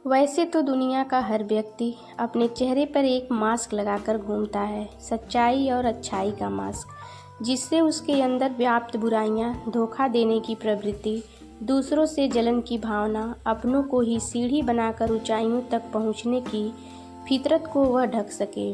वैसे तो दुनिया का हर व्यक्ति अपने चेहरे पर एक मास्क लगाकर घूमता है, सच्चाई और अच्छाई का मास्क, जिससे उसके अंदर व्याप्त बुराइयां, धोखा देने की प्रवृत्ति, दूसरों से जलन की भावना, अपनों को ही सीढ़ी बनाकर ऊंचाइयों तक पहुंचने की फितरत को वह ढक सके।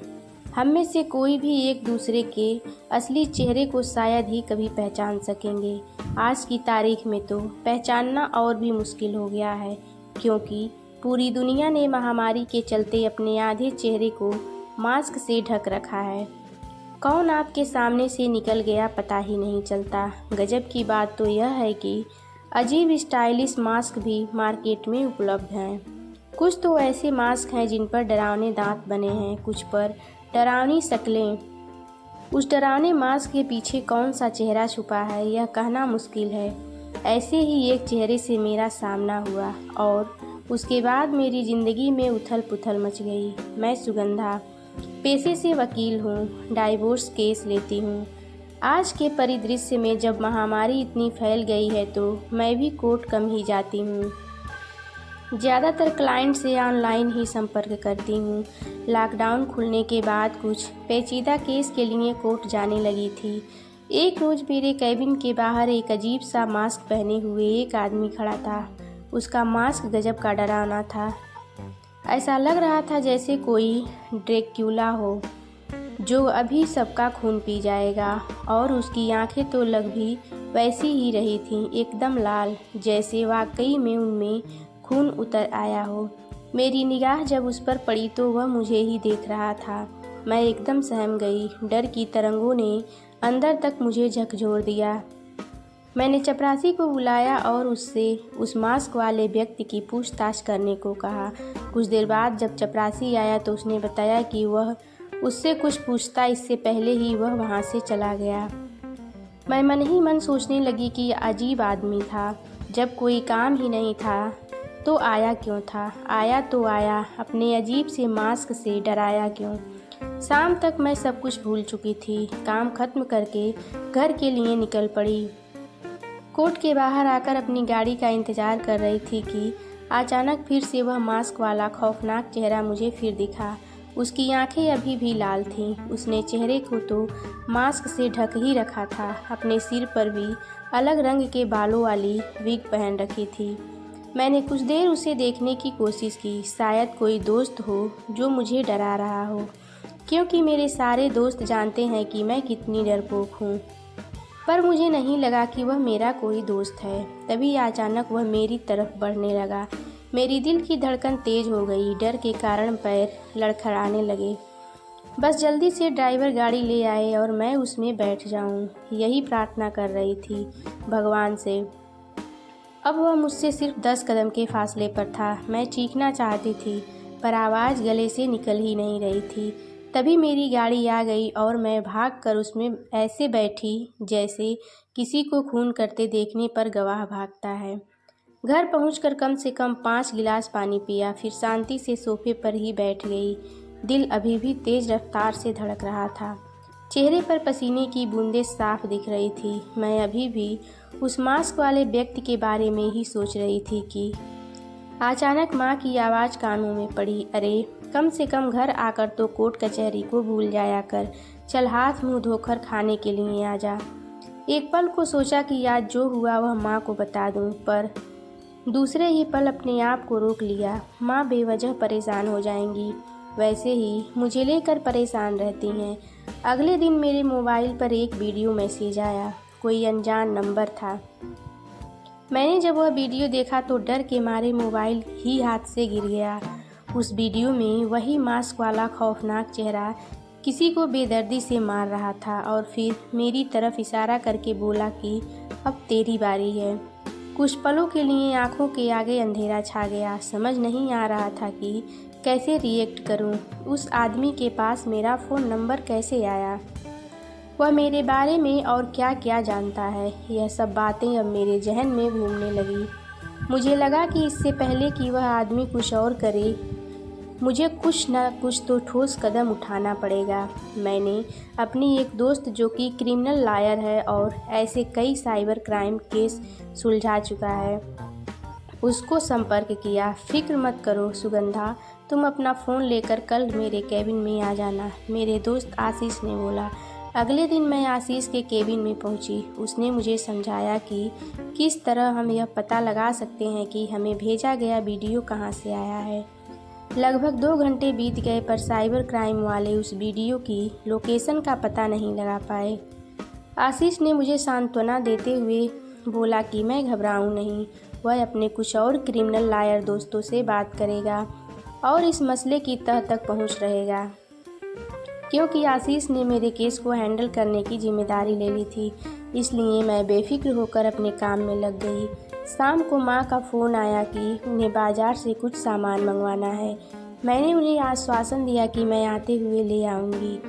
हम में से कोई भी एक दूसरे के असली चेहरे को शायद ही कभी पहचान सकेंगे। आज की तारीख में तो पहचानना और भी मुश्किल हो गया है, क्योंकि पूरी दुनिया ने महामारी के चलते अपने आधे चेहरे को मास्क से ढक रखा है। कौन आपके सामने से निकल गया पता ही नहीं चलता। गजब की बात तो यह है कि अजीब स्टाइलिश मास्क भी मार्केट में उपलब्ध हैं। कुछ तो ऐसे मास्क हैं जिन पर डरावने दांत बने हैं, कुछ पर डरावनी शक्लें। उस डरावने मास्क के पीछे कौन सा चेहरा छुपा है, यह कहना मुश्किल है। ऐसे ही एक चेहरे से मेरा सामना हुआ और उसके बाद मेरी ज़िंदगी में उथल पुथल मच गई। मैं सुगंधा, पेशे से वकील हूँ, डाइवोर्स केस लेती हूँ। आज के परिदृश्य में जब महामारी इतनी फैल गई है तो मैं भी कोर्ट कम ही जाती हूँ। ज़्यादातर क्लाइंट से ऑनलाइन ही संपर्क करती हूँ। लॉकडाउन खुलने के बाद कुछ पेचीदा केस के लिए कोर्ट जाने लगी थी। एक रोज़ मेरे कैबिन के बाहर एक अजीब सा मास्क पहने हुए एक आदमी खड़ा था। उसका मास्क गजब का डरावना था। ऐसा लग रहा था जैसे कोई ड्रैक्युला हो जो अभी सबका खून पी जाएगा, और उसकी आंखें तो लग भी वैसी ही रही थीं, एकदम लाल, जैसे वाकई में उनमें खून उतर आया हो। मेरी निगाह जब उस पर पड़ी तो वह मुझे ही देख रहा था। मैं एकदम सहम गई। डर की तरंगों ने अंदर तक मुझे झकझोर दिया। मैंने चपरासी को बुलाया और उससे उस मास्क वाले व्यक्ति की पूछताछ करने को कहा। कुछ देर बाद जब चपरासी आया तो उसने बताया कि वह उससे कुछ पूछता, इससे पहले ही वह वहाँ से चला गया। मैं मन ही मन सोचने लगी कि अजीब आदमी था। जब कोई काम ही नहीं था तो आया क्यों था? आया तो आया, अपने अजीब से मास्क से डराया क्यों? शाम तक मैं सब कुछ भूल चुकी थी। काम खत्म करके घर के लिए निकल पड़ी। कोर्ट के बाहर आकर अपनी गाड़ी का इंतज़ार कर रही थी कि अचानक फिर से वह मास्क वाला खौफनाक चेहरा मुझे फिर दिखा। उसकी आंखें अभी भी लाल थीं। उसने चेहरे को तो मास्क से ढक ही रखा था, अपने सिर पर भी अलग रंग के बालों वाली विग पहन रखी थी। मैंने कुछ देर उसे देखने की कोशिश की, शायद कोई दोस्त हो जो मुझे डरा रहा हो, क्योंकि मेरे सारे दोस्त जानते हैं कि मैं कितनी डरपोक हूँ। पर मुझे नहीं लगा कि वह मेरा कोई दोस्त है। तभी अचानक वह मेरी तरफ बढ़ने लगा। मेरी दिल की धड़कन तेज हो गई। डर के कारण पैर लड़खड़ाने लगे। बस जल्दी से ड्राइवर गाड़ी ले आए और मैं उसमें बैठ जाऊं, यही प्रार्थना कर रही थी भगवान से। अब वह मुझसे सिर्फ 10 कदम के फासले पर था। मैं चीखना चाहती थी पर आवाज़ गले से निकल ही नहीं रही थी। तभी मेरी गाड़ी आ गई और मैं भागकर उसमें ऐसे बैठी जैसे किसी को खून करते देखने पर गवाह भागता है। घर पहुंचकर कम से कम 5 गिलास पानी पिया, फिर शांति से सोफे पर ही बैठ गई। दिल अभी भी तेज रफ्तार से धड़क रहा था। चेहरे पर पसीने की बूंदें साफ दिख रही थी। मैं अभी भी उस मास्क वाले व्यक्ति के बारे में ही सोच रही थी कि अचानक माँ की आवाज़ कानों में पड़ी, अरे कम से कम घर आकर तो कोर्ट कचहरी को भूल जाया कर। चल हाथ मुंह धोकर खाने के लिए आ जा। एक पल को सोचा कि आज जो हुआ वह माँ को बता दूं, पर दूसरे ही पल अपने आप को रोक लिया। माँ बेवजह परेशान हो जाएंगी, वैसे ही मुझे लेकर परेशान रहती हैं। अगले दिन मेरे मोबाइल पर एक वीडियो मैसेज आया। कोई अनजान नंबर था। मैंने जब वह वीडियो देखा तो डर के मारे मोबाइल ही हाथ से गिर गया। उस वीडियो में वही मास्क वाला खौफनाक चेहरा किसी को बेदर्दी से मार रहा था और फिर मेरी तरफ इशारा करके बोला कि अब तेरी बारी है। कुछ पलों के लिए आंखों के आगे अंधेरा छा गया। समझ नहीं आ रहा था कि कैसे रिएक्ट करूं। उस आदमी के पास मेरा फ़ोन नंबर कैसे आया? वह मेरे बारे में और क्या क्या जानता है? यह सब बातें अब मेरे जहन में घूमने लगी। मुझे लगा कि इससे पहले कि वह आदमी कुछ और करे, मुझे कुछ न कुछ तो ठोस कदम उठाना पड़ेगा। मैंने अपनी एक दोस्त जो कि क्रिमिनल लॉयर है और ऐसे कई साइबर क्राइम केस सुलझा चुका है, उसको संपर्क किया। फिक्र मत करो सुगंधा, तुम अपना फ़ोन लेकर कल मेरे केबिन में आ जाना, मेरे दोस्त आशीष ने बोला। अगले दिन मैं आशीष के केबिन में पहुंची। उसने मुझे समझाया कि किस तरह हम यह पता लगा सकते हैं कि हमें भेजा गया वीडियो कहां से आया है। लगभग 2 घंटे बीत गए पर साइबर क्राइम वाले उस वीडियो की लोकेशन का पता नहीं लगा पाए। आशीष ने मुझे सांत्वना देते हुए बोला कि मैं घबराऊं नहीं, वह अपने कुछ और क्रिमिनल लॉयर दोस्तों से बात करेगा और इस मसले की तह तक पहुंच रहेगा। क्योंकि आशीष ने मेरे केस को हैंडल करने की जिम्मेदारी ले ली थी, इसलिए मैं बेफिक्र होकर अपने काम में लग गई। शाम को माँ का फ़ोन आया कि उन्हें बाज़ार से कुछ सामान मंगवाना है। मैंने उन्हें आश्वासन दिया कि मैं आते हुए ले आऊँगी।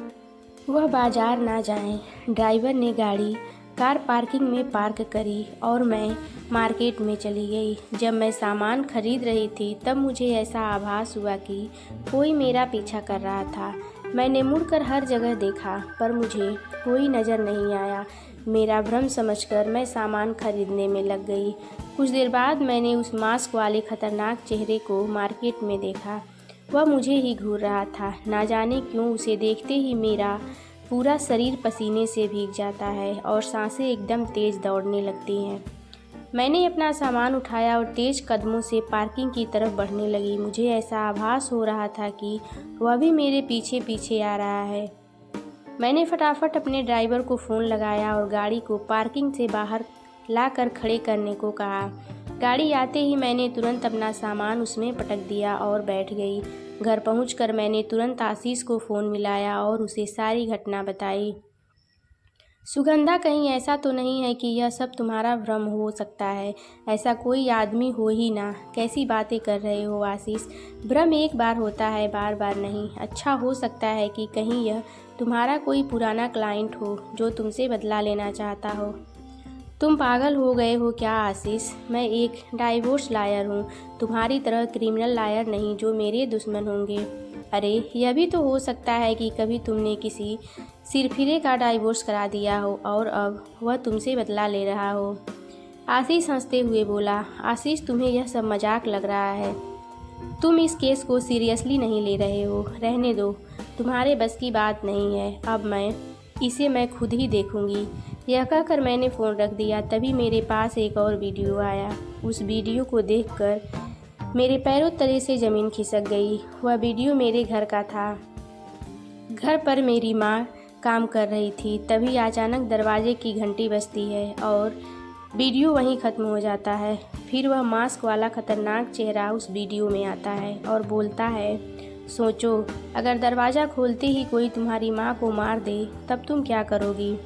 वह बाज़ार ना जाएं। ड्राइवर ने गाड़ी कार पार्किंग में पार्क करी और मैं मार्केट में चली गई। जब मैं सामान खरीद रही थी तब मुझे ऐसा आभास हुआ कि कोई मेरा पीछा कर रहा था। मैंने मुड़कर हर जगह देखा पर मुझे कोई नज़र नहीं आया। मेरा भ्रम समझकर मैं सामान खरीदने में लग गई। कुछ देर बाद मैंने उस मास्क वाले खतरनाक चेहरे को मार्केट में देखा। वह मुझे ही घूर रहा था। ना जाने क्यों उसे देखते ही मेरा पूरा शरीर पसीने से भीग जाता है और सांसें एकदम तेज़ दौड़ने लगती हैं। मैंने अपना सामान उठाया और तेज़ कदमों से पार्किंग की तरफ बढ़ने लगी। मुझे ऐसा आभास हो रहा था कि वह भी मेरे पीछे पीछे आ रहा है। मैंने फटाफट अपने ड्राइवर को फ़ोन लगाया और गाड़ी को पार्किंग से बाहर लाकर खड़े करने को कहा। गाड़ी आते ही मैंने तुरंत अपना सामान उसमें पटक दिया और बैठ गई। घर पहुंचकर मैंने तुरंत आशीष को फ़ोन मिलाया और उसे सारी घटना बताई। सुगंधा, कहीं ऐसा तो नहीं है कि यह सब तुम्हारा भ्रम हो सकता है? ऐसा कोई आदमी हो ही ना। कैसी बातें कर रहे हो आशीष? भ्रम एक बार होता है, बार बार नहीं। अच्छा हो सकता है कि कहीं यह तुम्हारा कोई पुराना क्लाइंट हो जो तुमसे बदला लेना चाहता हो। तुम पागल हो गए हो क्या आशीष? मैं एक डाइवोर्स लॉयर हूँ, तुम्हारी तरह क्रिमिनल लॉयर नहीं जो मेरे दुश्मन होंगे। अरे यह भी तो हो सकता है कि कभी तुमने किसी सिरफिरे का डाइवोर्स करा दिया हो और अब वह तुमसे बदला ले रहा हो। आशीष हंसते हुए बोला। आशीष, तुम्हें यह सब मजाक लग रहा है। तुम इस केस को सीरियसली नहीं ले रहे हो। रहने दो, तुम्हारे बस की बात नहीं है। अब मैं खुद ही देखूंगी। यह कहकर मैंने फ़ोन रख दिया। तभी मेरे पास एक और वीडियो आया। उस वीडियो को देखकर मेरे पैरों तले से ज़मीन खिसक गई। वह वीडियो मेरे घर का था। घर पर मेरी माँ काम कर रही थी। तभी अचानक दरवाजे की घंटी बजती है और वीडियो वहीं ख़त्म हो जाता है। फिर वह मास्क वाला खतरनाक चेहरा उस वीडियो में आता है और बोलता है, सोचो अगर दरवाज़ा खोलते ही कोई तुम्हारी माँ को मार दे तब तुम क्या करोगी?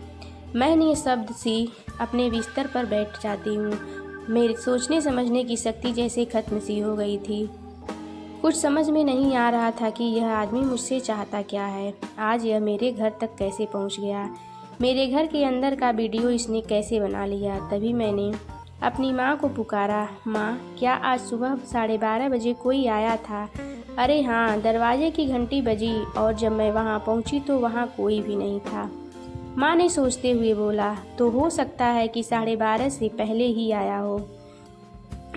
मैं निःशब्द सी अपने बिस्तर पर बैठ जाती हूँ। मेरे सोचने समझने की शक्ति जैसे खत्म सी हो गई थी। कुछ समझ में नहीं आ रहा था कि यह आदमी मुझसे चाहता क्या है। आज यह मेरे घर तक कैसे पहुँच गया? मेरे घर के अंदर का वीडियो इसने कैसे बना लिया? तभी मैंने अपनी माँ को पुकारा। माँ, क्या आज सुबह 12:30 बजे कोई आया था? अरे हाँ, दरवाजे की घंटी बजी और जब मैं वहाँ पहुँची तो वहाँ कोई भी नहीं था। माँ ने सोचते हुए बोला, तो हो सकता है कि 12:30 से पहले ही आया हो।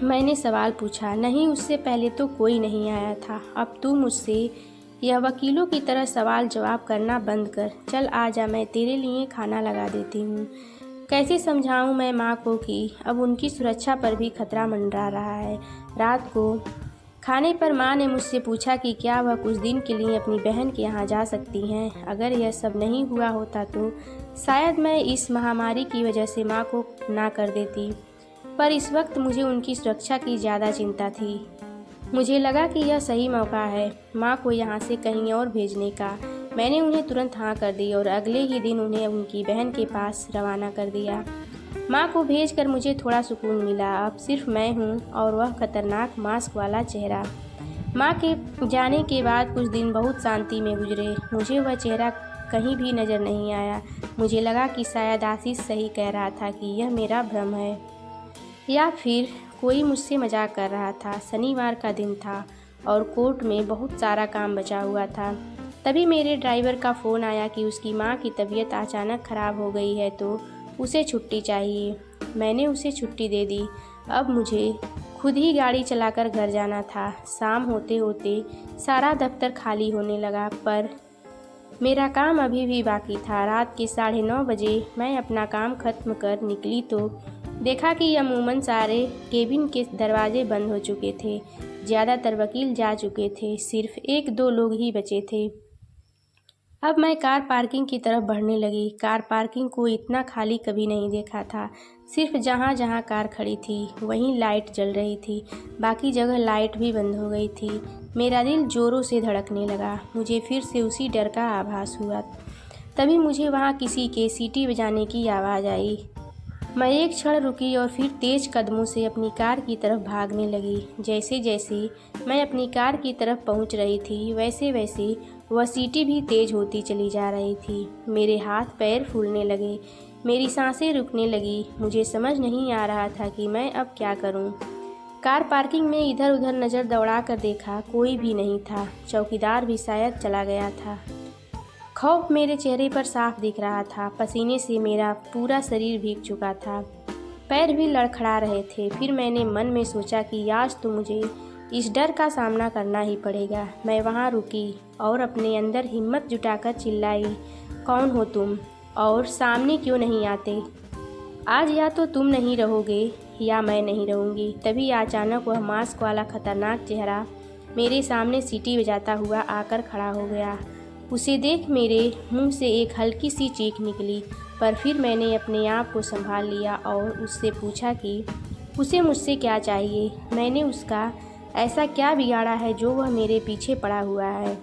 मैंने सवाल पूछा। नहीं, उससे पहले तो कोई नहीं आया था। अब तू मुझसे यह वकीलों की तरह सवाल जवाब करना बंद कर। चल आजा, मैं तेरे लिए खाना लगा देती हूँ। कैसे समझाऊँ मैं माँ को कि अब उनकी सुरक्षा पर भी खतरा मंडरा रहा है। रात को खाने पर माँ ने मुझसे पूछा कि क्या वह कुछ दिन के लिए अपनी बहन के यहाँ जा सकती हैं। अगर यह सब नहीं हुआ होता तो शायद मैं इस महामारी की वजह से माँ को ना कर देती, पर इस वक्त मुझे उनकी सुरक्षा की ज़्यादा चिंता थी। मुझे लगा कि यह सही मौका है माँ को यहाँ से कहीं और भेजने का। मैंने उन्हें तुरंत हाँ कर दी और अगले ही दिन उन्हें उनकी बहन के पास रवाना कर दिया। माँ को भेजकर मुझे थोड़ा सुकून मिला। अब सिर्फ मैं हूँ और वह खतरनाक मास्क वाला चेहरा। माँ के जाने के बाद कुछ दिन बहुत शांति में गुजरे। मुझे वह चेहरा कहीं भी नज़र नहीं आया। मुझे लगा कि शायद आशीष सही कह रहा था कि यह मेरा भ्रम है या फिर कोई मुझसे मजाक कर रहा था। शनिवार का दिन था और कोर्ट में बहुत सारा काम बचा हुआ था। तभी मेरे ड्राइवर का फ़ोन आया कि उसकी माँ की तबीयत अचानक ख़राब हो गई है तो उसे छुट्टी चाहिए। मैंने उसे छुट्टी दे दी। अब मुझे खुद ही गाड़ी चलाकर घर जाना था। शाम होते होते सारा दफ्तर खाली होने लगा, पर मेरा काम अभी भी बाकी था। रात के 9:30 बजे मैं अपना काम ख़त्म कर निकली तो देखा कि अमूमन सारे केबिन के दरवाजे बंद हो चुके थे। ज़्यादातर वकील जा चुके थे, सिर्फ 1-2 लोग ही बचे थे। अब मैं कार पार्किंग की तरफ बढ़ने लगी। कार पार्किंग को इतना खाली कभी नहीं देखा था। सिर्फ जहाँ जहाँ कार खड़ी थी वहीं लाइट जल रही थी, बाकी जगह लाइट भी बंद हो गई थी। मेरा दिल ज़ोरों से धड़कने लगा। मुझे फिर से उसी डर का आभास हुआ। तभी मुझे वहाँ किसी के सीटी बजाने की आवाज़ आई। मैं एक क्षण रुकी और फिर तेज़ कदमों से अपनी कार की तरफ भागने लगी। जैसे जैसे मैं अपनी कार की तरफ पहुंच रही थी, वैसे वैसे वह सीटी भी तेज़ होती चली जा रही थी। मेरे हाथ पैर फूलने लगे, मेरी सांसें रुकने लगी। मुझे समझ नहीं आ रहा था कि मैं अब क्या करूं। कार पार्किंग में इधर उधर नज़र दौड़ा कर देखा, कोई भी नहीं था। चौकीदार भी शायद चला गया था। खौफ मेरे चेहरे पर साफ दिख रहा था। पसीने से मेरा पूरा शरीर भीग चुका था, पैर भी लड़खड़ा रहे थे। फिर मैंने मन में सोचा कि आज तो मुझे इस डर का सामना करना ही पड़ेगा। मैं वहाँ रुकी और अपने अंदर हिम्मत जुटाकर चिल्लाई, कौन हो तुम और सामने क्यों नहीं आते? आज या तो तुम नहीं रहोगे या मैं नहीं रहूँगी। तभी अचानक वह मास्क वाला खतरनाक चेहरा मेरे सामने सीटी बजाता हुआ आकर खड़ा हो गया। उसे देख मेरे मुंह से एक हल्की सी चीख निकली, पर फिर मैंने अपने आप को संभाल लिया और उससे पूछा कि उसे मुझसे क्या चाहिए। मैंने उसका ऐसा क्या बिगाड़ा है जो वह मेरे पीछे पड़ा हुआ है?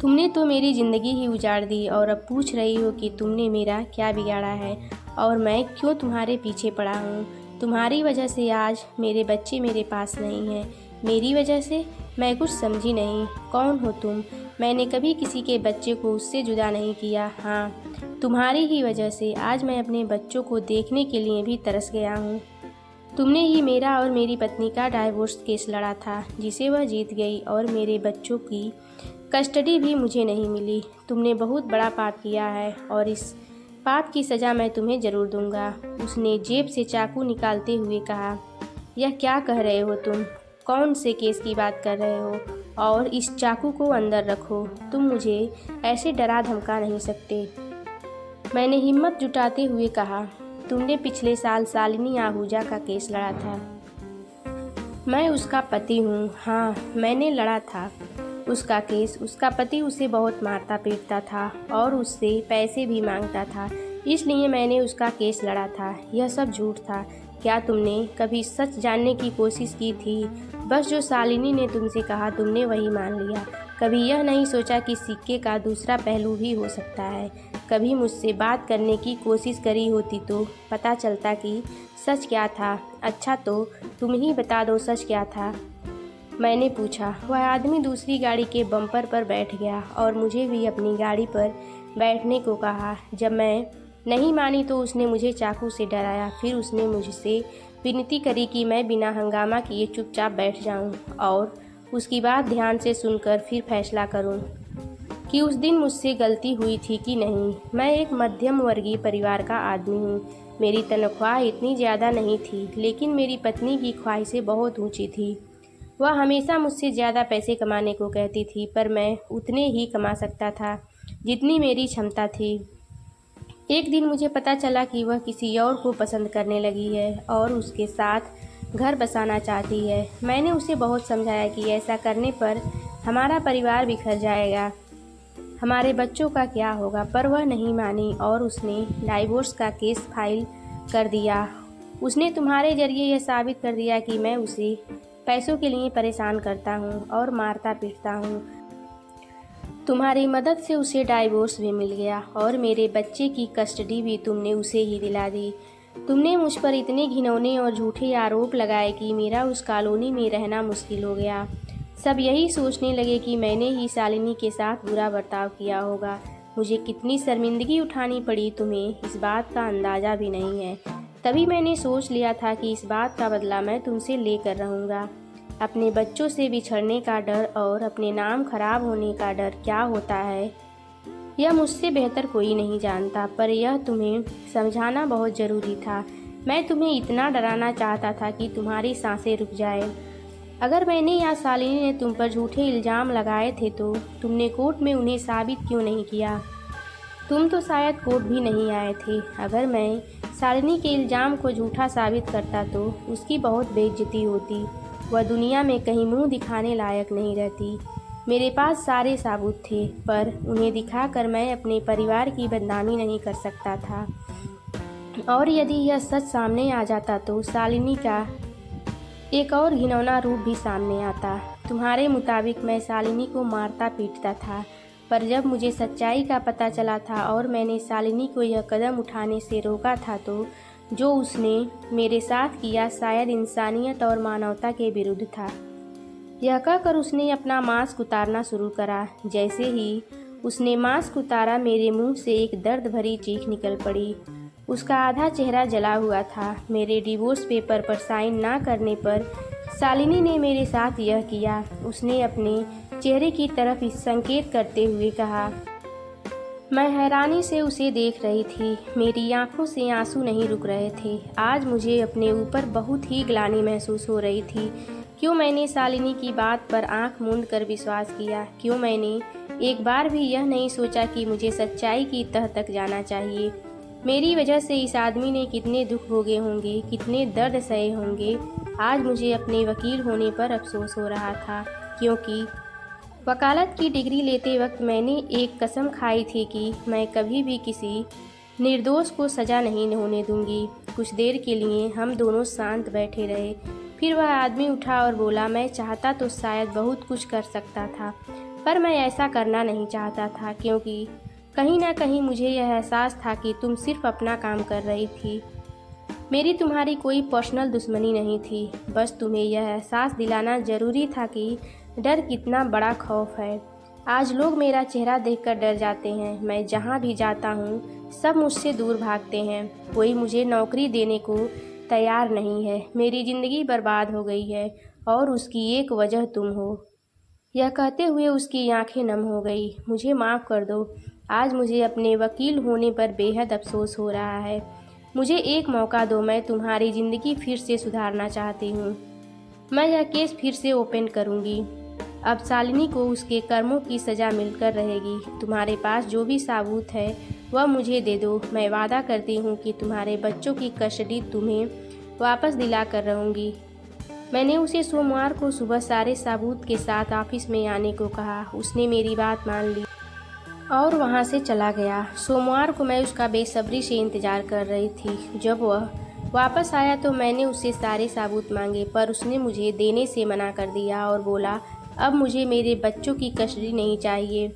तुमने तो मेरी ज़िंदगी ही उजाड़ दी और अब पूछ रही हो कि तुमने मेरा क्या बिगाड़ा है और मैं क्यों तुम्हारे पीछे पड़ा हूँ। तुम्हारी वजह से आज मेरे बच्चे मेरे पास नहीं हैं। मेरी वजह से? मैं कुछ समझी नहीं। कौन हो तुम? मैंने कभी किसी के बच्चे को उससे जुदा नहीं किया। हाँ, तुम्हारी ही वजह से आज मैं अपने बच्चों को देखने के लिए भी तरस गया हूँ। तुमने ही मेरा और मेरी पत्नी का डाइवोर्स केस लड़ा था, जिसे वह जीत गई और मेरे बच्चों की कस्टडी भी मुझे नहीं मिली। तुमने बहुत बड़ा पाप किया है और इस पाप की सज़ा मैं तुम्हें ज़रूर दूंगा। उसने जेब से चाकू निकालते हुए कहा। यह क्या कह रहे हो तुम? कौन से केस की बात कर रहे हो? और इस चाकू को अंदर रखो। तुम मुझे ऐसे डरा धमका नहीं सकते। मैंने हिम्मत जुटाते हुए कहा, तुमने पिछले साल शालिनी आहूजा का केस लड़ा था। मैं उसका पति हूँ। हाँ, मैंने लड़ा था उसका केस। उसका पति उसे बहुत मारता पीटता था और उससे पैसे भी मांगता था, इसलिए मैंने उसका केस लड़ा था। यह सब झूठ था। क्या तुमने कभी सच जानने की कोशिश की थी? बस जो शालिनी ने तुमसे कहा तुमने वही मान लिया। कभी यह नहीं सोचा कि सिक्के का दूसरा पहलू भी हो सकता है। कभी मुझसे बात करने की कोशिश करी होती तो पता चलता कि सच क्या था। अच्छा, तो तुम ही बता दो सच क्या था? मैंने पूछा। वह आदमी दूसरी गाड़ी के बम्पर पर बैठ गया और मुझे भी अपनी गाड़ी पर बैठने को कहा। जब मैं नहीं मानी तो उसने मुझे चाकू से डराया। फिर उसने मुझसे विनती करी कि मैं बिना हंगामा किए चुपचाप बैठ जाऊं और उसकी बात ध्यान से सुनकर फिर फैसला करूं कि उस दिन मुझसे गलती हुई थी कि नहीं। मैं एक मध्यम वर्गीय परिवार का आदमी हूँ। मेरी तनख्वाह इतनी ज़्यादा नहीं थी, लेकिन मेरी पत्नी की ख्वाहिशें बहुत ऊंची थी। वह हमेशा मुझसे ज़्यादा पैसे कमाने को कहती थी, पर मैं उतने ही कमा सकता था जितनी मेरी क्षमता थी। एक दिन मुझे पता चला कि वह किसी और को पसंद करने लगी है और उसके साथ घर बसाना चाहती है। मैंने उसे बहुत समझाया कि ऐसा करने पर हमारा परिवार बिखर जाएगा, हमारे बच्चों का क्या होगा, पर वह नहीं मानी और उसने डाइवोर्स का केस फाइल कर दिया। उसने तुम्हारे जरिए यह साबित कर दिया कि मैं उसे पैसों के लिए परेशान करता हूँ और मारता पीटता हूँ। तुम्हारी मदद से उसे डाइवोर्स भी मिल गया और मेरे बच्चे की कस्टडी भी तुमने उसे ही दिला दी। तुमने मुझ पर इतने घिनौने और झूठे आरोप लगाए कि मेरा उस कॉलोनी में रहना मुश्किल हो गया। सब यही सोचने लगे कि मैंने ही शालिनी के साथ बुरा बर्ताव किया होगा। मुझे कितनी शर्मिंदगी उठानी पड़ी तुम्हें इस बात का अंदाज़ा भी नहीं है। तभी मैंने सोच लिया था कि इस बात का बदला मैं तुमसे लेकर रहूँगा। अपने बच्चों से बिछड़ने का डर और अपने नाम खराब होने का डर क्या होता है, यह मुझसे बेहतर कोई नहीं जानता, पर यह तुम्हें समझाना बहुत ज़रूरी था। मैं तुम्हें इतना डराना चाहता था कि तुम्हारी सांसें रुक जाए। अगर मैंने या शालिनी ने तुम पर झूठे इल्ज़ाम लगाए थे तो तुमने कोर्ट में उन्हें साबित क्यों नहीं किया? तुम तो शायद कोर्ट भी नहीं आए थे। अगर मैं शालिनी के इल्ज़ाम को झूठा साबित करता तो उसकी बहुत बेइज्जती होती। वह दुनिया में कहीं मुंह दिखाने लायक नहीं रहती। मेरे पास सारे सबूत थे, पर उन्हें दिखाकर मैं अपने परिवार की बदनामी नहीं कर सकता था। और यदि यह सच सामने आ जाता तो शालिनी का एक और घिनौना रूप भी सामने आता। तुम्हारे मुताबिक मैं शालिनी को मारता पीटता था, पर जब मुझे सच्चाई का पता चला था और मैंने शालिनी को यह कदम उठाने से रोका था तो जो उसने मेरे साथ किया शायद इंसानियत और मानवता के विरुद्ध था। यह कहकर उसने अपना मास्क उतारना शुरू करा। जैसे ही उसने मास्क उतारा मेरे मुंह से एक दर्द भरी चीख निकल पड़ी। उसका आधा चेहरा जला हुआ था। मेरे डिवोर्स पेपर पर साइन ना करने पर शालिनी ने मेरे साथ यह किया। उसने अपने चेहरे की तरफ इस संकेत करते हुए कहा। मैं हैरानी से उसे देख रही थी। मेरी आंखों से आंसू नहीं रुक रहे थे। आज मुझे अपने ऊपर बहुत ही ग्लानि महसूस हो रही थी। क्यों मैंने शालिनी की बात पर आंख मूंद कर विश्वास किया? क्यों मैंने एक बार भी यह नहीं सोचा कि मुझे सच्चाई की तह तक जाना चाहिए? मेरी वजह से इस आदमी ने कितने दुख भोगे होंगे, कितने दर्द सहे होंगे। आज मुझे अपने वकील होने पर अफसोस हो रहा था, क्योंकि वकालत की डिग्री लेते वक्त मैंने एक कसम खाई थी कि मैं कभी भी किसी निर्दोष को सज़ा नहीं होने दूंगी। कुछ देर के लिए हम दोनों शांत बैठे रहे। फिर वह आदमी उठा और बोला, मैं चाहता तो शायद बहुत कुछ कर सकता था, पर मैं ऐसा करना नहीं चाहता था, क्योंकि कहीं ना कहीं मुझे यह एहसास था कि तुम सिर्फ अपना काम कर रही थी। मेरी तुम्हारी कोई पर्सनल दुश्मनी नहीं थी। बस तुम्हें यह एहसास दिलाना ज़रूरी था कि डर कितना बड़ा खौफ है। आज लोग मेरा चेहरा देखकर डर जाते हैं। मैं जहाँ भी जाता हूँ सब मुझसे दूर भागते हैं। कोई मुझे नौकरी देने को तैयार नहीं है। मेरी ज़िंदगी बर्बाद हो गई है और उसकी एक वजह तुम हो। यह कहते हुए उसकी आंखें नम हो गई। मुझे माफ़ कर दो। आज मुझे अपने वकील होने पर बेहद अफसोस हो रहा है। मुझे एक मौका दो। मैं तुम्हारी ज़िंदगी फिर से सुधारना चाहती हूँ। मैं यह केस फिर से ओपन करूँगी। अब शालिनी को उसके कर्मों की सज़ा मिलकर रहेगी। तुम्हारे पास जो भी सबूत है वह मुझे दे दो। मैं वादा करती हूँ कि तुम्हारे बच्चों की कस्टडी तुम्हें वापस दिला कर रहूँगी। मैंने उसे सोमवार को सुबह सारे सबूत के साथ ऑफिस में आने को कहा। उसने मेरी बात मान ली और वहाँ से चला गया। सोमवार को मैं उसका बेसब्री से इंतज़ार कर रही थी। जब वह वापस आया तो मैंने उससे सारे सबूत मांगे, पर उसने मुझे देने से मना कर दिया और बोला, अब मुझे मेरे बच्चों की कस्टडी नहीं चाहिए।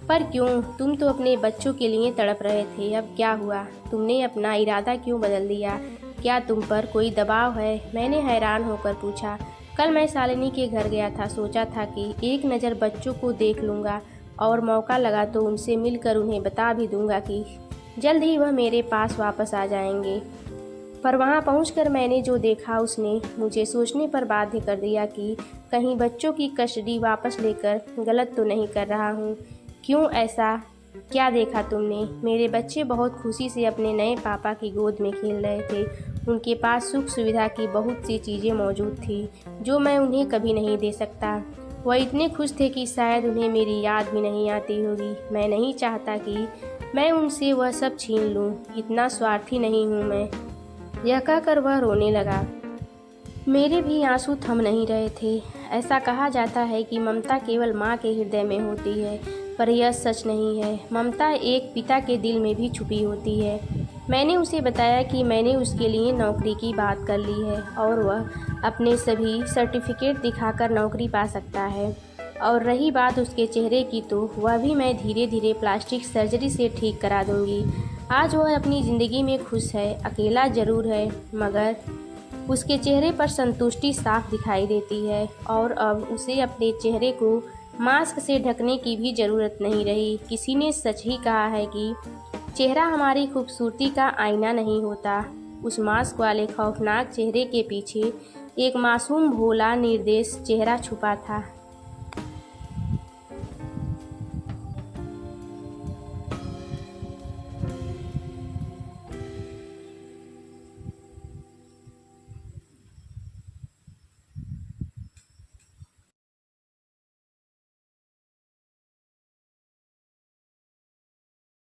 पर क्यों? तुम तो अपने बच्चों के लिए तड़प रहे थे। अब क्या हुआ? तुमने अपना इरादा क्यों बदल दिया? क्या तुम पर कोई दबाव है? मैंने हैरान होकर पूछा। कल मैं शालिनी के घर गया था। सोचा था कि एक नज़र बच्चों को देख लूँगा और मौका लगा तो उनसे मिलकर उन्हें बता भी दूँगा कि जल्द ही वह मेरे पास वापस आ जाएंगे। पर वहाँ पहुंचकर मैंने जो देखा उसने मुझे सोचने पर बाध्य कर दिया कि कहीं बच्चों की कस्टडी वापस लेकर गलत तो नहीं कर रहा हूँ। क्यों ऐसा? क्या देखा तुमने? मेरे बच्चे बहुत खुशी से अपने नए पापा की गोद में खेल रहे थे। उनके पास सुख सुविधा की बहुत सी चीज़ें मौजूद थी जो मैं उन्हें कभी नहीं दे सकता। वह इतने खुश थे कि शायद उन्हें मेरी याद भी नहीं आती होगी। मैं नहीं चाहता कि मैं उनसे वह सब छीन लूँ। इतना स्वार्थी नहीं हूँ मैं। यह कहकर वह रोने लगा। मेरे भी आंसू थम नहीं रहे थे। ऐसा कहा जाता है कि ममता केवल माँ के हृदय में होती है, पर यह सच नहीं है। ममता एक पिता के दिल में भी छुपी होती है। मैंने उसे बताया कि मैंने उसके लिए नौकरी की बात कर ली है और वह अपने सभी सर्टिफिकेट दिखाकर नौकरी पा सकता है। और रही बात उसके चेहरे की, तो वह भी मैं धीरे धीरे प्लास्टिक सर्जरी से ठीक करा दूंगी। आज वह अपनी ज़िंदगी में खुश है। अकेला ज़रूर है, मगर उसके चेहरे पर संतुष्टि साफ दिखाई देती है और अब उसे अपने चेहरे को मास्क से ढकने की भी ज़रूरत नहीं रही। किसी ने सच ही कहा है कि चेहरा हमारी खूबसूरती का आईना नहीं होता। उस मास्क वाले खौफनाक चेहरे के पीछे एक मासूम भोला निर्दोष चेहरा छुपा था,